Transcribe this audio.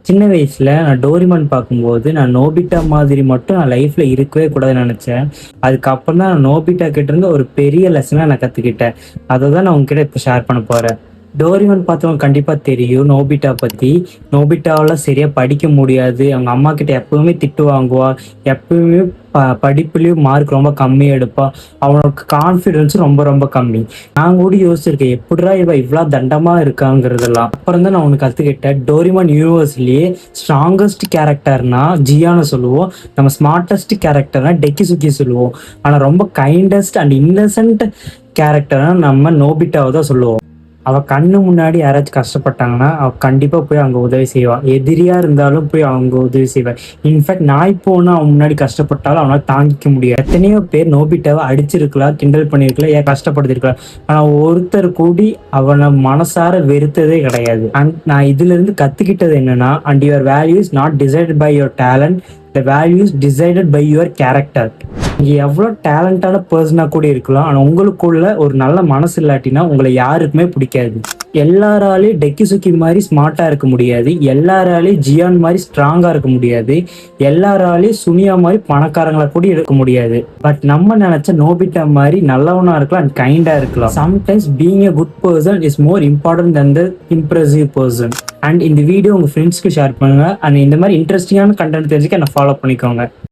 சின்ன வயசுல நான் டோரிமான் பார்க்கும்போது நான் நோபிட்டா மாதிரி மட்டும் நான் லைஃப்ல இருக்கவே கூடாதுன்னு நினைச்சேன். அதுக்கப்புறம் தான் நான் நோபிட்டா கிட்ட இருந்து ஒரு பெரிய லெசனை நான் கத்துக்கிட்டேன். அதை தான் நான் உங்ககிட்ட இப்போ ஷேர் பண்ண போறேன். டோரிமான் பார்த்தவங்க கண்டிப்பா தெரியும் நோபிட்டா பத்தி. நோபிட்டாவால சரியா படிக்க முடியாது, அவங்க அம்மா கிட்ட எப்பவுமே திட்டு வாங்குவா, எப்பவுமே படிப்புலயும் மார்க் ரொம்ப கம்மி எடுப்பா, அவனுக்கு கான்ஃபிடன்ஸ் ரொம்ப ரொம்ப கம்மி. நான் கூட யோசிச்சிருக்கேன் எப்படிடா இவ இவ்வளவு தண்டமா இருக்காங்கிறதெல்லாம். அப்புறம் தான் நான் உனக்கு கத்துக்கிட்டேன் டோரிமான் யூனிவர்ஸ்லயே ஸ்ட்ராங்கஸ்ட் கேரக்டர்னா ஜியான்னு சொல்லுவோம், நம்ம ஸ்மார்ட்டஸ்ட் கேரக்டர்னா டெக்கிசுக்கி சொல்லுவோம், ஆனா ரொம்ப கைண்டஸ்ட் அண்ட் இன்னசென்ட் கேரக்டர்னா நம்ம நோபிட்டாவை தான் சொல்லுவோம். அவ கண்ணு முன்னாடி யாராச்சும் கஷ்டப்பட்டாங்கன்னா அவ கண்டிப்பா போய் அங்க உதவி செய்வா, எதிரியா இருந்தாலும் போய் அவங்க உதவி செய்வா. இன்ஃபேக்ட் நாய் போனா அவன் முன்னாடி கஷ்டப்பட்டாலும் அவனால தாங்கிக்க முடியாது. எத்தனையோ பேர் நோபிட்டாவை அடிச்சிருக்கலாம், கிண்டல் பண்ணிருக்கலாம், ஏன் கஷ்டப்படுத்திருக்கலாம், ஆனா ஒருத்தர் கூடி அவனை மனசார வெறுத்ததே கிடையாது. அண்ட் நான் இதுல இருந்து கத்துக்கிட்டது என்னன்னா, and your values not decided by your talent, the values decided by your character. நீங்க எவ்வளவு டேலண்டான பர்சனா கூட இருக்கலாம், ஆனா உங்களுக்குள்ள ஒரு நல்ல மனசு இல்லாட்டினா உங்களை யாருக்குமே பிடிக்காது. எல்லாராலையும் டெக்கிசுக்கி மாதிரி ஸ்மார்ட்டா இருக்க முடியாது, எல்லாராலையும் ஜியான் மாதிரி ஸ்ட்ராங்கா இருக்க முடியாது, எல்லாராலையும் சுனியா மாதிரி பணக்காரங்களா கூட இருக்க முடியாது. பட் நம்ம நினைச்ச நோபிட்டா மாதிரி நல்லவனா இருக்கலாம் அண்ட் கைண்டா இருக்கலாம். Sometimes being a good person is more important than the impressive person. And இந்த வீடியோ உங்க ஃப்ரெண்ட்ஸ்க்கு ஷேர் பண்ணுங்க. அண்ட் இந்த மாதிரி இன்ட்ரெஸ்டிங்கான கண்டென்ட் தெரிஞ்சுக்க என்ன ஃபாலோ பண்ணிக்கோங்க.